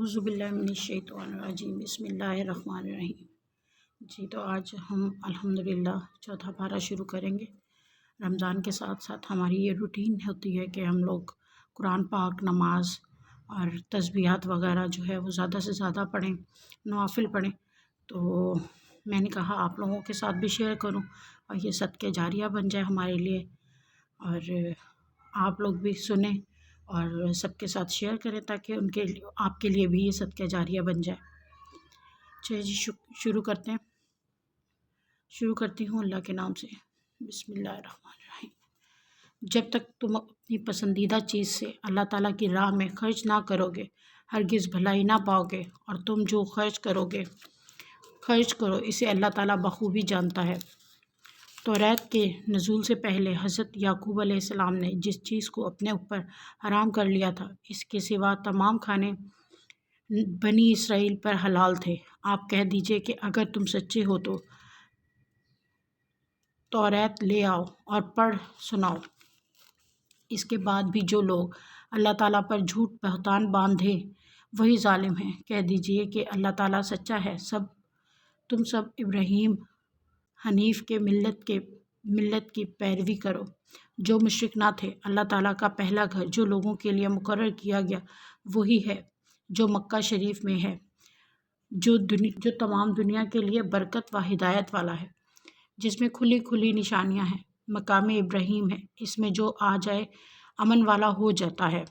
اعوذ باللہ من الشیطان الرجیم بسم اللہ الرحمن الرحیم۔ جی تو آج ہم الحمدللہ چوتھا پارہ شروع کریں گے۔ رمضان کے ساتھ ساتھ ہماری یہ روٹین ہوتی ہے کہ ہم لوگ قرآن پاک، نماز اور تسبیحات وغیرہ جو ہے وہ زیادہ سے زیادہ پڑھیں، نوافل پڑھیں۔ تو میں نے کہا آپ لوگوں کے ساتھ بھی شیئر کروں اور یہ صدقہ جاریہ بن جائے ہمارے لیے، اور آپ لوگ بھی سنیں اور سب کے ساتھ شیئر کریں تاکہ آپ کے لیے بھی یہ صدقہ جاریہ بن جائے۔ چلیے جی شروع کرتی ہوں اللہ کے نام سے۔ بسم اللہ الرحمن الرحیم۔ جب تک تم اپنی پسندیدہ چیز سے اللہ تعالیٰ کی راہ میں خرچ نہ کرو گے ہرگز بھلائی نہ پاؤ گے، اور تم جو خرچ کرو اسے اللہ تعالیٰ بخوبی جانتا ہے۔ توریت کے نزول سے پہلے حضرت یعقوب علیہ السلام نے جس چیز کو اپنے اوپر حرام کر لیا تھا، اس کے سوا تمام کھانے بنی اسرائیل پر حلال تھے۔ آپ کہہ دیجئے کہ اگر تم سچے ہو تو توریت لے آؤ اور پڑھ سناؤ۔ اس کے بعد بھی جو لوگ اللہ تعالیٰ پر جھوٹ بہتان باندھے وہی ظالم ہیں۔ کہہ دیجئے کہ اللہ تعالیٰ سچا ہے، تم سب ابراہیم حنیف کے ملت کی پیروی کرو جو مشرک نہ تھے۔ اللہ تعالیٰ کا پہلا گھر جو لوگوں کے لیے مقرر کیا گیا وہی ہے جو مکہ شریف میں ہے، جو تمام دنیا کے لیے برکت و ہدایت والا ہے، جس میں کھلی کھلی نشانیاں ہیں۔ مقام ابراہیم ہے، اس میں جو آ جائے امن والا ہو جاتا ہے۔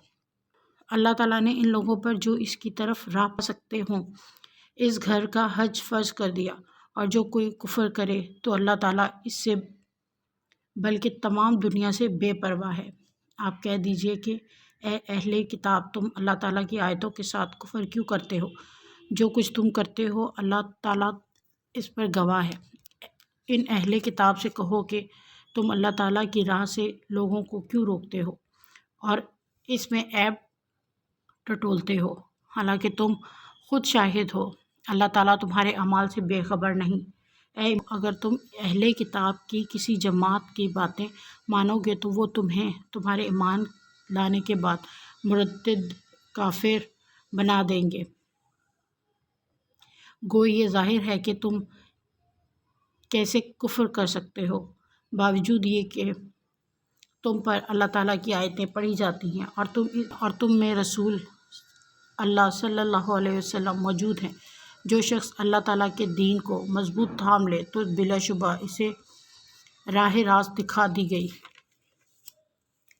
اللہ تعالیٰ نے ان لوگوں پر جو اس کی طرف راہ پا سکتے ہوں اس گھر کا حج فرض کر دیا، اور جو کوئی کفر کرے تو اللہ تعالیٰ اس سے بلکہ تمام دنیا سے بے پرواہ ہے۔ آپ کہہ دیجئے کہ اے اہل کتاب، تم اللہ تعالیٰ کی آیتوں کے ساتھ کفر کیوں کرتے ہو؟ جو کچھ تم کرتے ہو اللہ تعالیٰ اس پر گواہ ہے۔ ان اہل کتاب سے کہو کہ تم اللہ تعالیٰ کی راہ سے لوگوں کو کیوں روکتے ہو اور اس میں عیب ٹٹولتے ہو، حالانکہ تم خود شاہد ہو اللہ تعالیٰ تمہارے اعمال سے بے خبر نہیں۔ اگر تم اہل کتاب کی کسی جماعت کی باتیں مانو گے تو وہ تمہیں تمہارے ایمان لانے کے بعد مرتد کافر بنا دیں گے۔ گو یہ ظاہر ہے کہ تم کیسے کفر کر سکتے ہو باوجود یہ کہ تم پر اللہ تعالیٰ کی آیتیں پڑھی جاتی ہیں اور تم میں رسول اللہ صلی اللہ علیہ وسلم موجود ہیں۔ جو شخص اللہ تعالیٰ کے دین کو مضبوط تھام لے تو بلا شبہ اسے راہ راست دکھا دی گئی۔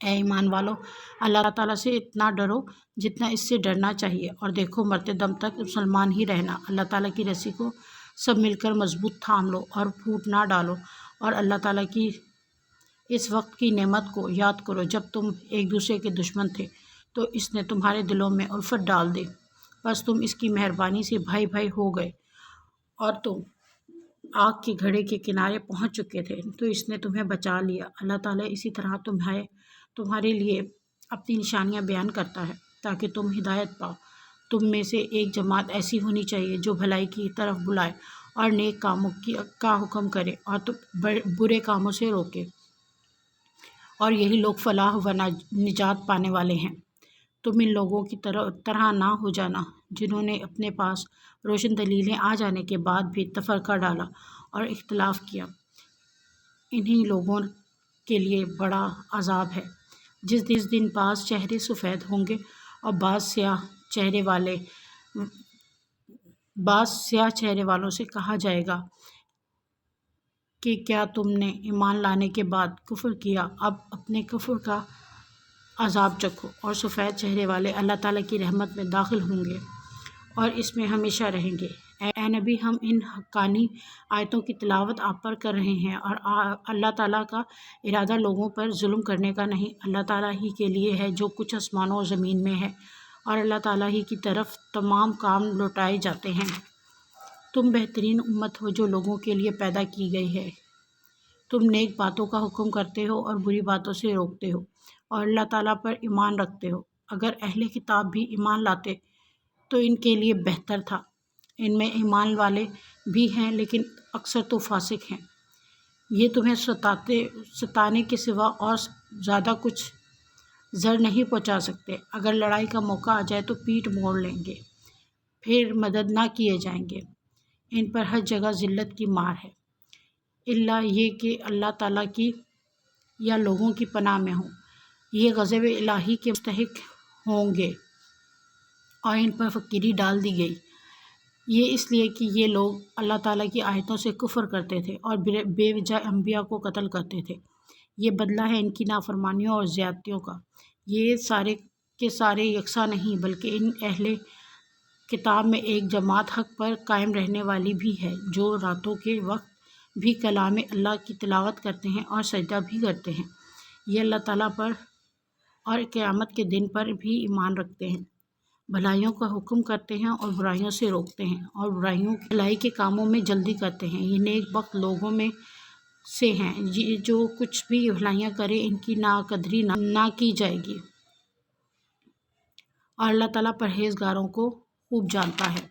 اے ایمان والو، اللہ تعالیٰ سے اتنا ڈرو جتنا اس سے ڈرنا چاہیے، اور دیکھو مرتے دم تک مسلمان ہی رہنا۔ اللہ تعالیٰ کی رسی کو سب مل کر مضبوط تھام لو اور پھوٹ نہ ڈالو، اور اللہ تعالیٰ کی اس وقت کی نعمت کو یاد کرو جب تم ایک دوسرے کے دشمن تھے تو اس نے تمہارے دلوں میں الفت ڈال دی، بس تم اس کی مہربانی سے بھائی بھائی ہو گئے، اور تم آگ کے گھڑے کے کنارے پہنچ چکے تھے تو اس نے تمہیں بچا لیا۔ اللہ تعالیٰ اسی طرح تمہارے لیے اپنی نشانیاں بیان کرتا ہے تاکہ تم ہدایت پاؤ۔ تم میں سے ایک جماعت ایسی ہونی چاہیے جو بھلائی کی طرف بلائے اور نیک کاموں کا حکم کرے اور برے کاموں سے روکے، اور یہی لوگ فلاح و نجات پانے والے ہیں۔ تم ان لوگوں کی طرح نہ ہو جانا جنہوں نے اپنے پاس روشن دلیلیں آ جانے کے بعد بھی تفرقہ ڈالا اور اختلاف کیا۔ انہی لوگوں کے لیے بڑا عذاب ہے جس دن بعض چہرے سفید ہوں گے اور بعض سیاہ چہرے والوں سے کہا جائے گا کہ کیا تم نے ایمان لانے کے بعد کفر کیا؟ اب اپنے کفر کا عذاب چکھو۔ اور سفید چہرے والے اللہ تعالیٰ کی رحمت میں داخل ہوں گے اور اس میں ہمیشہ رہیں گے۔ اے نبی، ہم ان حقانی آیتوں کی تلاوت آپ پر کر رہے ہیں، اور اللہ تعالیٰ کا ارادہ لوگوں پر ظلم کرنے کا نہیں۔ اللہ تعالیٰ ہی کے لیے ہے جو کچھ آسمانوں اور زمین میں ہے، اور اللہ تعالیٰ ہی کی طرف تمام کام لوٹائے جاتے ہیں۔ تم بہترین امت ہو جو لوگوں کے لیے پیدا کی گئی ہے۔ تم نیک باتوں کا حکم کرتے ہو اور بری باتوں سے روکتے ہو، اور اللہ تعالیٰ پر ایمان رکھتے ہو۔ اگر اہل کتاب بھی ایمان لاتے تو ان کے لیے بہتر تھا۔ ان میں ایمان والے بھی ہیں لیکن اکثر تو فاسق ہیں۔ یہ تمہیں ستانے کے سوا اور زیادہ کچھ ضر نہیں پہنچا سکتے۔ اگر لڑائی کا موقع آ جائے تو پیٹھ موڑ لیں گے۔ پھر مدد نہ کیے جائیں گے۔ ان پر ہر جگہ ذلت کی مار ہے، الا یہ کہ اللہ تعالیٰ کی یا لوگوں کی پناہ میں ہوں۔ یہ غضب الہی کے مستحق ہوں گے اور ان پر فقیری ڈال دی گئی۔ یہ اس لیے کہ یہ لوگ اللہ تعالیٰ کی آیتوں سے کفر کرتے تھے اور بے وجہ انبیاء کو قتل کرتے تھے۔ یہ بدلہ ہے ان کی نافرمانیوں اور زیادتیوں کا۔ یہ سارے کے سارے یکساں نہیں، بلکہ ان اہل کتاب میں ایک جماعت حق پر قائم رہنے والی بھی ہے، جو راتوں کے وقت بھی کلام اللہ کی تلاوت کرتے ہیں اور سجدہ بھی کرتے ہیں۔ یہ اللہ تعالیٰ پر اور قیامت کے دن پر بھی ایمان رکھتے ہیں، بھلائیوں کا حکم کرتے ہیں اور برائیوں سے روکتے ہیں، اور بھلائی کے کاموں میں جلدی کرتے ہیں۔ یہ نیک بخت لوگوں میں سے ہیں، جو کچھ بھی بھلائیاں کرے ان کی ناقدری نہ کی جائے گی، اور اللہ تعالیٰ پرہیزگاروں کو خوب جانتا ہے۔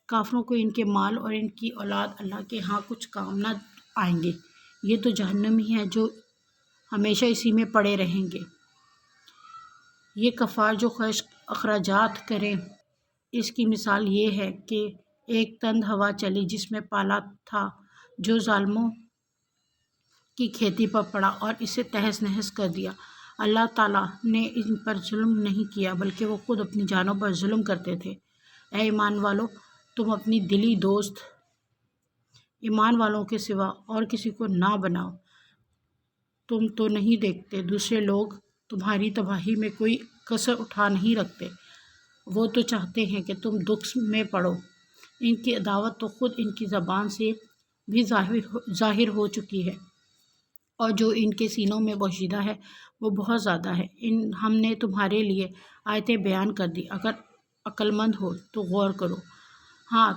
کافروں کو ان کے مال اور ان کی اولاد اللہ کے ہاں کچھ کام نہ آئیں گے، یہ تو جہنم ہی ہے جو ہمیشہ اسی میں پڑے رہیں گے۔ یہ کفار جو خرچ اخراجات کریں، اس کی مثال یہ ہے کہ ایک تند ہوا چلی جس میں پالا تھا، جو ظالموں کی کھیتی پر پڑا اور اسے تہس نہس کر دیا۔ اللہ تعالیٰ نے ان پر ظلم نہیں کیا، بلکہ وہ خود اپنی جانوں پر ظلم کرتے تھے۔ اے ایمان والو، تم اپنی دلی دوست ایمان والوں کے سوا اور کسی کو نہ بناؤ۔ تم تو نہیں دیکھتے دوسرے لوگ تمہاری تباہی میں کوئی کسر اٹھا نہیں رکھتے، وہ تو چاہتے ہیں کہ تم دکھ میں پڑو۔ ان کی عداوت تو خود ان کی زبان سے بھی ظاہر ہو چکی ہے، اور جو ان کے سینوں میں پوشیدہ ہے وہ بہت زیادہ ہے۔ ہم نے تمہارے لیے آیتیں بیان کر دی، اگر عقل مند ہو تو غور کرو۔ ہاں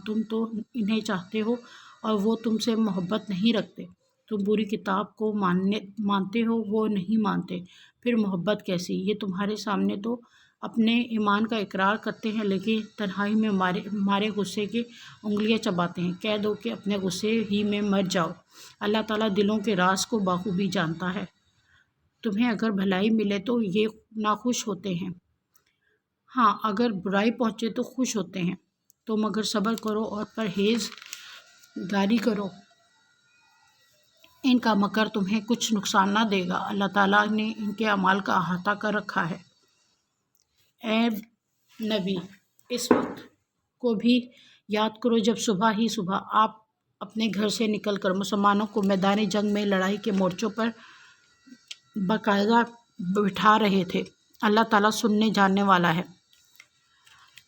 تم تو انہیں چاہتے ہو اور وہ تم سے محبت نہیں رکھتے۔ تم بری کتاب کو مانتے ہو، وہ نہیں مانتے، پھر محبت کیسی؟ یہ تمہارے سامنے تو اپنے ایمان کا اقرار کرتے ہیں، لیکن تنہائی میں مارے غصے کے انگلیاں چباتے ہیں۔ کہہ دو کہ اپنے غصے ہی میں مر جاؤ، اللہ تعالیٰ دلوں کے راز کو بخوبی جانتا ہے۔ تمہیں اگر بھلائی ملے تو یہ ناخوش ہوتے ہیں، ہاں اگر برائی پہنچے تو خوش ہوتے ہیں۔ تم اگر صبر کرو اور پرہیزگاری کرو، ان کا مکر تمہیں کچھ نقصان نہ دے گا، اللہ تعالیٰ نے ان کے اعمال کا احاطہ کر رکھا ہے۔ اے نبی، اس وقت کو بھی یاد کرو جب صبح ہی صبح آپ اپنے گھر سے نکل کر مسلمانوں کو میدان جنگ میں لڑائی کے مورچوں پر باقاعدہ بٹھا رہے تھے۔ اللہ تعالیٰ سننے جاننے والا ہے۔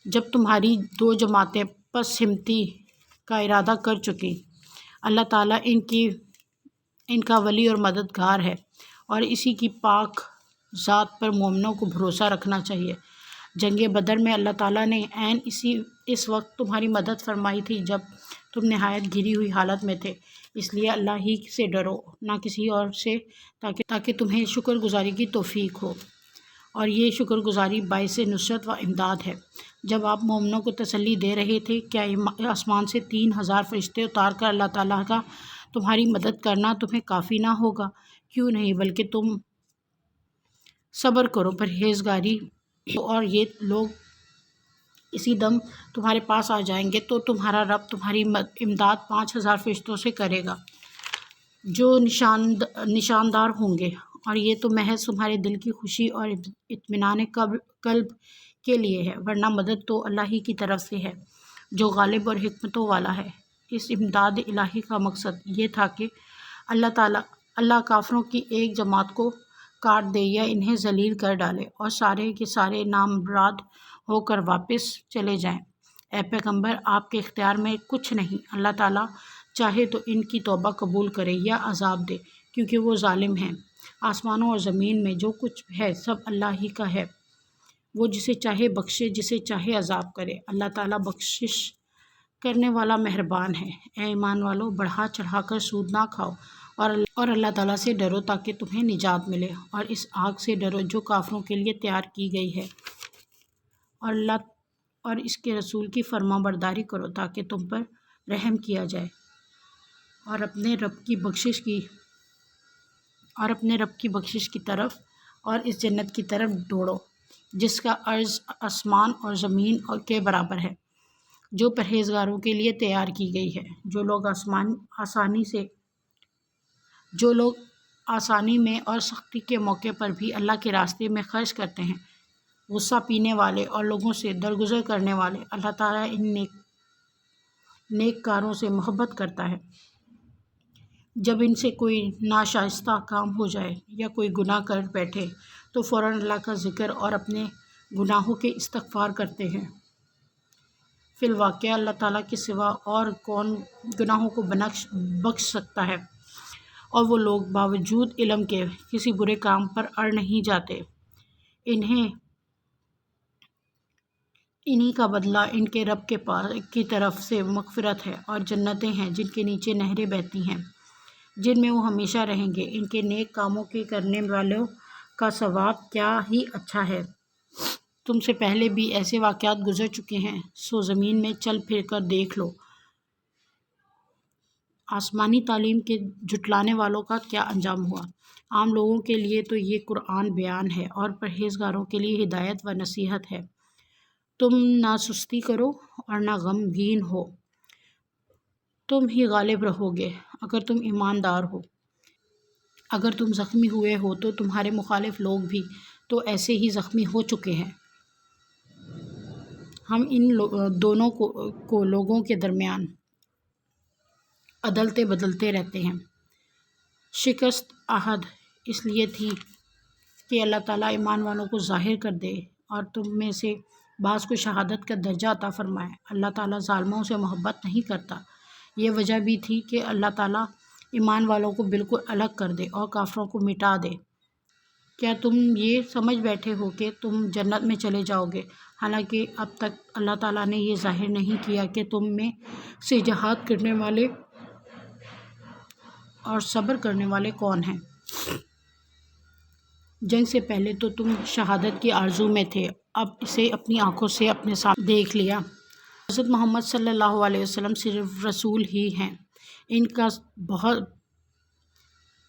جب تمہاری دو جماعتیں پس ہمتی کا ارادہ کر چکیں، اللہ تعالیٰ ان کا ولی اور مددگار ہے، اور اسی کی پاک ذات پر مومنوں کو بھروسہ رکھنا چاہیے۔ جنگ بدر میں اللہ تعالیٰ نے عین اس وقت تمہاری مدد فرمائی تھی جب تم نہایت گھری ہوئی حالت میں تھے، اس لیے اللہ ہی سے ڈرو، نہ کسی اور سے، تاکہ تمہیں شکر گزاری کی توفیق ہو، اور یہ شکر گزاری باعث نصرت و امداد ہے۔ جب آپ مومنوں کو تسلی دے رہے تھے، کیا آسمان سے 3000 فرشتے اتار کر اللہ تعالیٰ کا تمہاری مدد کرنا تمہیں کافی نہ ہوگا؟ کیوں نہیں، بلکہ تم صبر کرو، پرہیزگاری اور یہ لوگ اسی دم تمہارے پاس آ جائیں گے تو تمہارا رب تمہاری امداد 5000 فرشتوں سے کرے گا جو نشاندار ہوں گے، اور یہ تو محض تمہارے دل کی خوشی اور اطمینان قلب کے لیے ہے، ورنہ مدد تو اللہ ہی کی طرف سے ہے جو غالب اور حکمتوں والا ہے۔ اس امداد الہی کا مقصد یہ تھا کہ اللہ کافروں کی ایک جماعت کو کاٹ دے یا انہیں ذلیل کر ڈالے اور سارے کے سارے نامراد ہو کر واپس چلے جائیں۔ اے پیغمبر، آپ کے اختیار میں کچھ نہیں، اللہ تعالیٰ چاہے تو ان کی توبہ قبول کرے یا عذاب دے، کیونکہ وہ ظالم ہیں۔ آسمانوں اور زمین میں جو کچھ ہے سب اللہ ہی کا ہے، وہ جسے چاہے بخشے، جسے چاہے عذاب کرے، اللہ تعالیٰ بخشش کرنے والا مہربان ہے۔ اے ایمان والو، بڑھا چڑھا کر سود نہ کھاؤ، اور اللہ تعالیٰ سے ڈرو تاکہ تمہیں نجات ملے، اور اس آگ سے ڈرو جو کافروں کے لیے تیار کی گئی ہے، اور اس کے رسول کی فرما برداری کرو تاکہ تم پر رحم کیا جائے، اور اپنے رب کی بخشش کی طرف اور اس جنت کی طرف دوڑو جس کا عرض آسمان اور زمین کے برابر ہے، جو پرہیزگاروں کے لیے تیار کی گئی ہے۔ جو لوگ آسانی میں اور سختی کے موقع پر بھی اللہ کے راستے میں خرچ کرتے ہیں، غصہ پینے والے اور لوگوں سے درگزر کرنے والے، اللہ تعالیٰ ان نیک کاروں سے محبت کرتا ہے۔ جب ان سے کوئی ناشائستہ کام ہو جائے یا کوئی گناہ کر بیٹھے تو فوراً اللہ کا ذکر اور اپنے گناہوں کے استغفار کرتے ہیں۔ فی الواقعہ اللہ تعالیٰ کے سوا اور کون گناہوں کو بخش سکتا ہے، اور وہ لوگ باوجود علم کے کسی برے کام پر اڑ نہیں جاتے۔ انہی کا بدلہ ان کے رب کی طرف سے مغفرت ہے اور جنتیں ہیں جن کے نیچے نہریں بہتی ہیں، جن میں وہ ہمیشہ رہیں گے۔ ان کے نیک کاموں کے کرنے والوں کا ثواب کیا ہی اچھا ہے۔ تم سے پہلے بھی ایسے واقعات گزر چکے ہیں، سو زمین میں چل پھر کر دیکھ لو۔ آسمانی تعلیم کے جھٹلانے والوں کا کیا انجام ہوا۔ عام لوگوں کے لیے تو یہ قرآن بیان ہے اور پرہیزگاروں کے لیے ہدایت و نصیحت ہے۔ تم نہ سستی کرو اور نہ غمگین ہو، تم ہی غالب رہو گے اگر تم ایماندار ہو۔ اگر تم زخمی ہوئے ہو تو تمہارے مخالف لوگ بھی تو ایسے ہی زخمی ہو چکے ہیں۔ ہم ان دونوں کو لوگوں کے درمیان عدلتے بدلتے رہتے ہیں۔ شکست عہد اس لیے تھی کہ اللہ تعالیٰ ایمان والوں کو ظاہر کر دے اور تم میں سے بعض کو شہادت کا درجہ عطا فرمائے۔ اللہ تعالیٰ ظالموں سے محبت نہیں کرتا۔ یہ وجہ بھی تھی کہ اللہ تعالیٰ ایمان والوں کو بالکل الگ کر دے اور کافروں کو مٹا دے۔ کیا تم یہ سمجھ بیٹھے ہو کہ تم جنت میں چلے جاؤ گے، حالانکہ اب تک اللہ تعالیٰ نے یہ ظاہر نہیں کیا کہ تم میں سے جہاد کرنے والے اور صبر کرنے والے کون ہیں۔ جنگ سے پہلے تو تم شہادت کی آرزو میں تھے، اب اسے اپنی آنکھوں سے اپنے سامنے دیکھ لیا۔ حضرت محمد صلی اللہ علیہ وسلم صرف رسول ہی ہیں،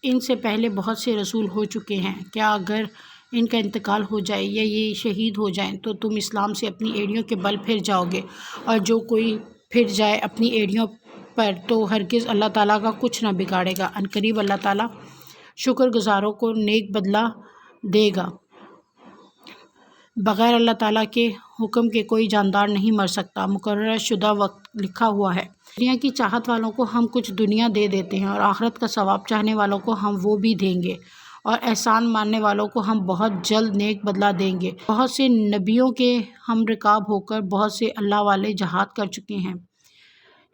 ان سے پہلے بہت سے رسول ہو چکے ہیں۔ کیا اگر ان کا انتقال ہو جائے یا یہ شہید ہو جائیں تو تم اسلام سے اپنی ایڑیوں کے بل پھر جاؤ گے، اور جو کوئی پھر جائے اپنی ایڑیوں پر تو ہرگز اللہ تعالیٰ کا کچھ نہ بگاڑے گا۔ عنقریب اللہ تعالیٰ شکر گزاروں کو نیک بدلہ دے گا۔ بغیر اللہ تعالیٰ کے حکم کے کوئی جاندار نہیں مر سکتا۔ مقررہ شدہ وقت لکھا ہوا ہے۔ دنیا کی چاہت والوں کو ہم کچھ دنیا دے دیتے ہیں اور آخرت کا ثواب چاہنے والوں کو ہم وہ بھی دیں گے، اور احسان ماننے والوں کو ہم بہت جلد نیک بدلہ دیں گے۔ بہت سے نبیوں کے ہم رکاب ہو کر بہت سے اللہ والے جہاد کر چکے ہیں،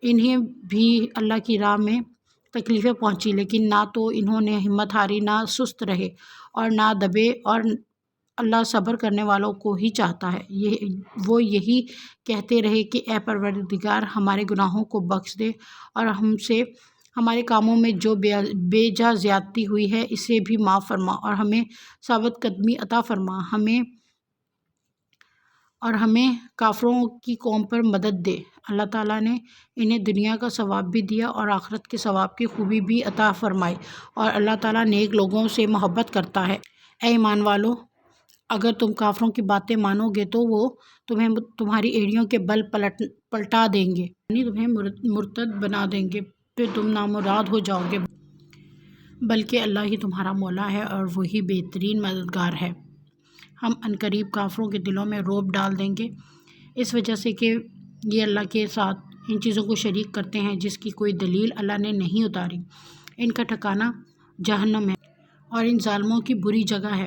انہیں بھی اللہ کی راہ میں تکلیفیں پہنچی، لیکن نہ تو انہوں نے ہمت ہاری، نہ سست رہے اور نہ دبے، اور اللہ صبر کرنے والوں کو ہی چاہتا ہے۔ وہ یہی کہتے رہے کہ اے پروردگار، ہمارے گناہوں کو بخش دے اور ہم سے ہمارے کاموں میں جو بے جا زیادتی ہوئی ہے اسے بھی معاف فرما، اور ہمیں ثابت قدمی عطا فرما، اور ہمیں کافروں کی قوم پر مدد دے۔ اللہ تعالیٰ نے انہیں دنیا کا ثواب بھی دیا اور آخرت کے ثواب کی خوبی بھی عطا فرمائی، اور اللہ تعالیٰ نیک لوگوں سے محبت کرتا ہے۔ اے ایمان والو، اگر تم کافروں کی باتیں مانو گے تو وہ تمہیں تمہاری ایڑیوں کے بل پلٹا دیں گے، یعنی تمہیں مرتد بنا دیں گے، پھر تم نامراد ہو جاؤ گے، بلکہ اللہ ہی تمہارا مولا ہے اور وہی بہترین مددگار ہے۔ ہم عنقریب کافروں کے دلوں میں رعب ڈال دیں گے، اس وجہ سے کہ یہ اللہ کے ساتھ ان چیزوں کو شریک کرتے ہیں جس کی کوئی دلیل اللہ نے نہیں اتاری۔ ان کا ٹھکانہ جہنم ہے اور ان ظالموں کی بری جگہ ہے۔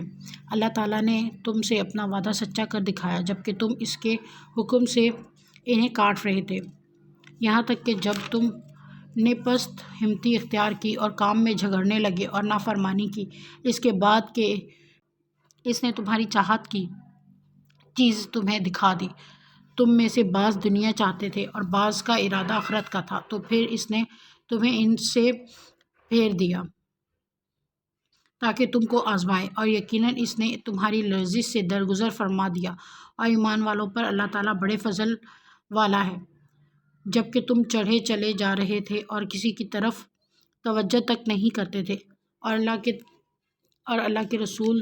اللہ تعالیٰ نے تم سے اپنا وعدہ سچا کر دکھایا جبکہ تم اس کے حکم سے انہیں کاٹ رہے تھے، یہاں تک کہ جب تم نے پست ہمتی اختیار کی اور کام میں جھگڑنے لگے اور نافرمانی کی، اس کے بعد کہ اس نے تمہاری چاہت کی چیز تمہیں دکھا دی۔ تم میں سے بعض دنیا چاہتے تھے اور بعض کا ارادہ آخرت کا تھا، تو پھر اس نے تمہیں ان سے پھیر دیا تاکہ تم کو آزمائے، اور یقیناً اس نے تمہاری لرزش سے درگزر فرما دیا، اور ایمان والوں پر اللہ تعالیٰ بڑے فضل والا ہے۔ جبکہ تم چڑھے چلے جا رہے تھے اور کسی کی طرف توجہ تک نہیں کرتے تھے اور اللہ کے اور اللہ کے رسول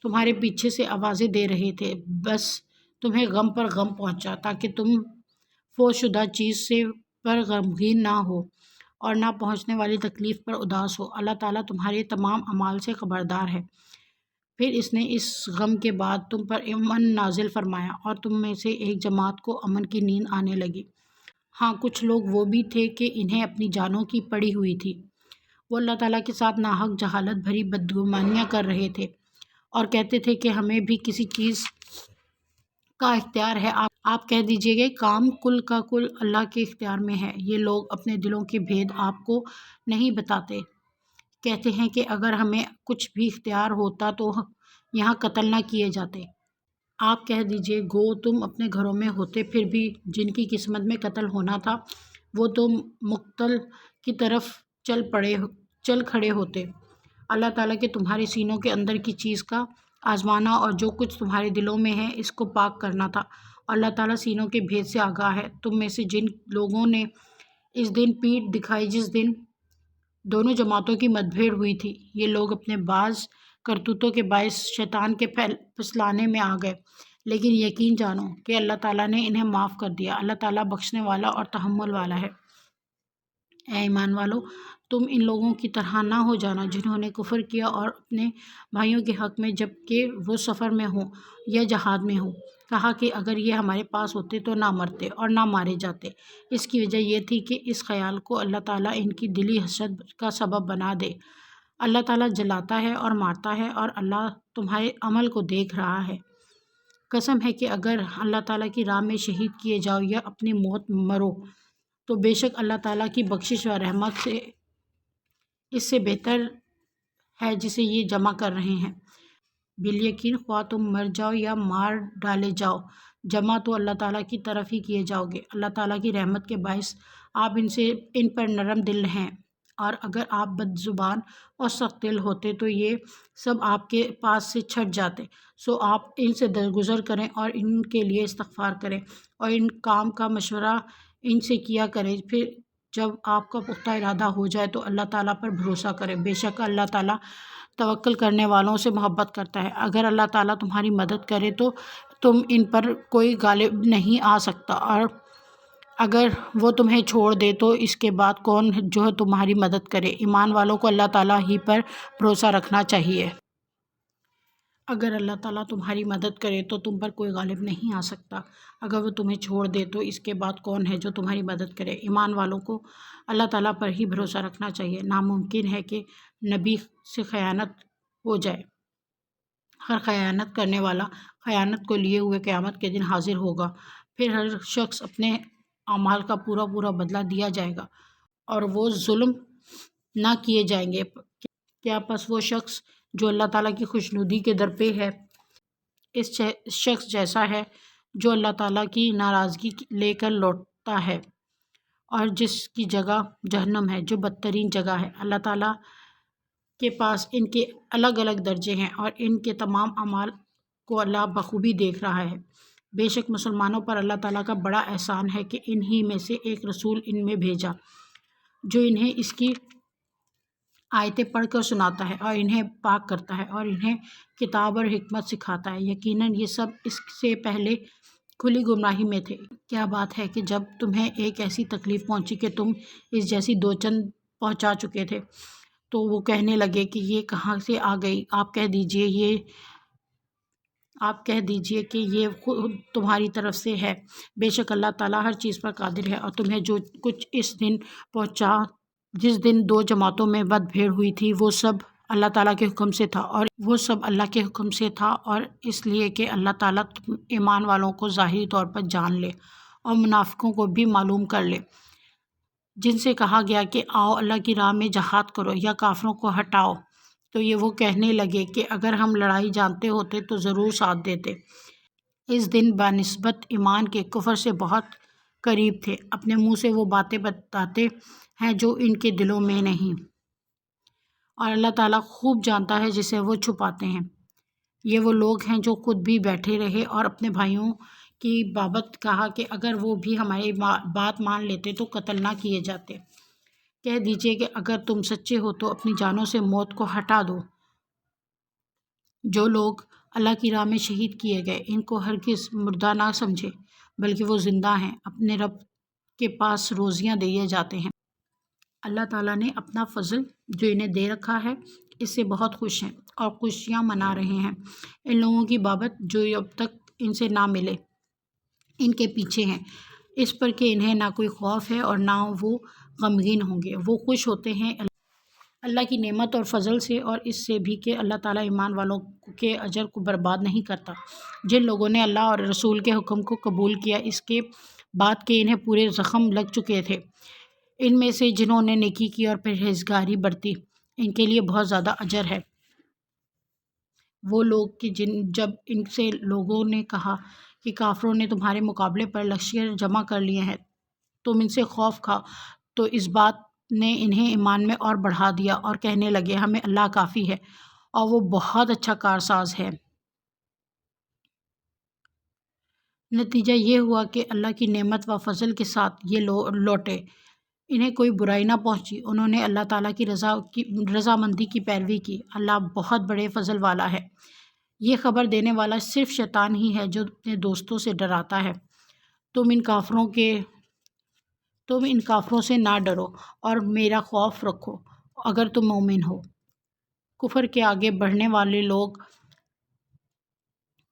تمہارے پیچھے سے آوازیں دے رہے تھے، بس تمہیں غم پر غم پہنچا تاکہ تم فوت شدہ چیز سے پر غمگین نہ ہو اور نہ پہنچنے والی تکلیف پر اداس ہو۔ اللہ تعالیٰ تمہارے تمام اعمال سے خبردار ہے۔ پھر اس نے اس غم کے بعد تم پر امن نازل فرمایا اور تم میں سے ایک جماعت کو امن کی نیند آنے لگی۔ ہاں، کچھ لوگ وہ بھی تھے کہ انہیں اپنی جانوں کی پڑی ہوئی تھی۔ وہ اللہ تعالیٰ کے ساتھ ناحق جہالت بھری بدگمانیاں کر رہے تھے اور کہتے تھے کہ ہمیں بھی کسی چیز کا اختیار ہے۔ آپ کہہ دیجئے کہ کام کل کا کل اللہ کے اختیار میں ہے۔ یہ لوگ اپنے دلوں کے بھید آپ کو نہیں بتاتے۔ کہتے ہیں کہ اگر ہمیں کچھ بھی اختیار ہوتا تو یہاں قتل نہ کیے جاتے۔ آپ کہہ دیجئے گو تم اپنے گھروں میں ہوتے، پھر بھی جن کی قسمت میں قتل ہونا تھا وہ تو مقتل کی طرف چل کھڑے ہوتے۔ اللہ تعالیٰ کے تمہارے سینوں کے اندر کی چیز کا آزمانا اور جو کچھ تمہارے دلوں میں ہے اس کو پاک کرنا تھا۔ اللہ تعالیٰ سینوں کے بھید سے آگاہ ہے۔ تم میں سے جن لوگوں نے اس دن پیٹھ دکھائی جس دن دونوں جماعتوں کی مت بھیڑ ہوئی تھی، یہ لوگ اپنے بعض کرتوتوں کے باعث شیطان کے پھسلانے میں آ گئے، لیکن یقین جانو کہ اللہ تعالیٰ نے انہیں معاف کر دیا۔ اللہ تعالیٰ بخشنے والا اور تحمل والا ہے۔ اے ایمان والو، تم ان لوگوں کی طرح نہ ہو جانا جنہوں نے کفر کیا اور اپنے بھائیوں کے حق میں جبکہ وہ سفر میں ہوں یا جہاد میں ہوں کہا کہ اگر یہ ہمارے پاس ہوتے تو نہ مرتے اور نہ مارے جاتے۔ اس کی وجہ یہ تھی کہ اس خیال کو اللہ تعالیٰ ان کی دلی حسد کا سبب بنا دے۔ اللہ تعالیٰ جلاتا ہے اور مارتا ہے اور اللہ تمہارے عمل کو دیکھ رہا ہے۔ قسم ہے کہ اگر اللہ تعالیٰ کی راہ میں شہید کیے جاؤ یا اپنی موت مرو تو بے شک اللہ تعالیٰ کی بخشش و رحمت سے اس سے بہتر ہے جسے یہ جمع کر رہے ہیں۔ بالیقین خواہ تم مر جاؤ یا مار ڈالے جاؤ، جمع تو اللہ تعالیٰ کی طرف ہی کیے جاؤ گے۔ اللہ تعالیٰ کی رحمت کے باعث آپ ان پر نرم دل ہیں، اور اگر آپ بد زبان اور سخت دل ہوتے تو یہ سب آپ کے پاس سے چھٹ جاتے۔ سو آپ ان سے درگزر کریں اور ان کے لیے استغفار کریں اور ان کام کا مشورہ ان سے کیا کریں۔ پھر جب آپ کا پختہ ارادہ ہو جائے تو اللہ تعالیٰ پر بھروسہ کریں، بے شک اللہ تعالیٰ توکل کرنے والوں سے محبت کرتا ہے۔ اگر اللہ تعالیٰ تمہاری مدد کرے تو تم ان پر کوئی غالب نہیں آ سکتا، اور اگر وہ تمہیں چھوڑ دے تو اس کے بعد کون جو تمہاری مدد کرے۔ ایمان والوں کو اللہ تعالیٰ ہی پر بھروسہ رکھنا چاہیے۔ اگر اللہ تعالیٰ تمہاری مدد کرے تو تم پر کوئی غالب نہیں آ سکتا، اگر وہ تمہیں چھوڑ دے تو اس کے بعد کون ہے جو تمہاری مدد کرے۔ ایمان والوں کو اللہ تعالیٰ پر ہی بھروسہ رکھنا چاہیے۔ ناممکن ہے کہ نبی سے خیانت ہو جائے۔ ہر خیانت کرنے والا خیانت کو لیے ہوئے قیامت کے دن حاضر ہوگا، پھر ہر شخص اپنے اعمال کا پورا پورا بدلہ دیا جائے گا اور وہ ظلم نہ کیے جائیں گے۔ کیا پس وہ شخص جو اللہ تعالیٰ کی خوشنودی کے در پہ ہے اس شخص جیسا ہے جو اللہ تعالیٰ کی ناراضگی لے کر لوٹتا ہے اور جس کی جگہ جہنم ہے جو بدترین جگہ ہے۔ اللہ تعالیٰ کے پاس ان کے الگ الگ درجے ہیں اور ان کے تمام اعمال کو اللہ بخوبی دیکھ رہا ہے۔ بے شک مسلمانوں پر اللہ تعالیٰ کا بڑا احسان ہے کہ انہی میں سے ایک رسول ان میں بھیجا جو انہیں اس کی آیتیں پڑھ کر سناتا ہے اور انہیں پاک کرتا ہے اور انہیں کتاب اور حکمت سکھاتا ہے۔ یقیناً یہ سب اس سے پہلے کھلی گمراہی میں تھے۔ کیا بات ہے کہ جب تمہیں ایک ایسی تکلیف پہنچی کہ تم اس جیسی دو چند پہنچا چکے تھے تو وہ کہنے لگے کہ یہ کہاں سے آ گئی۔ آپ کہہ دیجئے کہ یہ خود تمہاری طرف سے ہے۔ بے شک اللہ تعالیٰ ہر چیز پر قادر ہے، اور تمہیں جو کچھ اس دن پہنچا جس دن دو جماعتوں میں مت بھیڑ ہوئی تھی وہ سب اللہ تعالیٰ کے حکم سے تھا، اور اس لیے کہ اللہ تعالیٰ ایمان والوں کو ظاہری طور پر جان لے اور منافقوں کو بھی معلوم کر لے، جن سے کہا گیا کہ آؤ اللہ کی راہ میں جہاد کرو یا کافروں کو ہٹاؤ، تو یہ وہ کہنے لگے کہ اگر ہم لڑائی جانتے ہوتے تو ضرور ساتھ دیتے۔ اس دن بنسبت ایمان کے کفر سے بہت قریب تھے۔ اپنے منہ سے وہ باتیں بتاتے ہیں جو ان کے دلوں میں نہیں، اور اللہ تعالیٰ خوب جانتا ہے جسے وہ چھپاتے ہیں۔ یہ وہ لوگ ہیں جو خود بھی بیٹھے رہے اور اپنے بھائیوں کی بابت کہا کہ اگر وہ بھی ہماری بات مان لیتے تو قتل نہ کیے جاتے۔ کہہ دیجئے کہ اگر تم سچے ہو تو اپنی جانوں سے موت کو ہٹا دو جو لوگ اللہ کی راہ میں شہید کیے گئے ان کو ہرگز مردہ نہ سمجھے، بلکہ وہ زندہ ہیں، اپنے رب کے پاس روزیاں دیے جاتے ہیں۔ اللہ تعالیٰ نے اپنا فضل جو انہیں دے رکھا ہے اس سے بہت خوش ہیں اور خوشیاں منا رہے ہیں۔ ان لوگوں کی بابت جو اب تک ان سے نہ ملے ان کے پیچھے ہیں، اس پر کہ انہیں نہ کوئی خوف ہے اور نہ وہ غمگین ہوں گے۔ وہ خوش ہوتے ہیں اللہ کی نعمت اور فضل سے، اور اس سے بھی کہ اللہ تعالیٰ ایمان والوں کے اجر کو برباد نہیں کرتا۔ جن لوگوں نے اللہ اور رسول کے حکم کو قبول کیا اس کے بعد کہ انہیں پورے زخم لگ چکے تھے، ان میں سے جنہوں نے نیکی کی اور پرہیزگاری برتی، ان کے لیے بہت زیادہ اجر ہے۔ وہ لوگ کہ جب ان سے لوگوں نے کہا کہ کافروں نے تمہارے مقابلے پر لشکر جمع کر لیے ہیں، تم ان سے خوف کھا، تو اس بات نے انہیں ایمان میں اور بڑھا دیا اور کہنے لگے ہمیں اللہ کافی ہے اور وہ بہت اچھا کارساز ہے۔ نتیجہ یہ ہوا کہ اللہ کی نعمت و فضل کے ساتھ یہ لوٹے، انہیں کوئی برائی نہ پہنچی، انہوں نے اللہ تعالیٰ کی رضامندی کی پیروی کی۔ اللہ بہت بڑے فضل والا ہے۔ یہ خبر دینے والا صرف شیطان ہی ہے جو اپنے دوستوں سے ڈراتا ہے۔ تم ان کافروں سے نہ ڈرو اور میرا خوف رکھو اگر تم مومن ہو۔ کفر کے آگے بڑھنے والے لوگ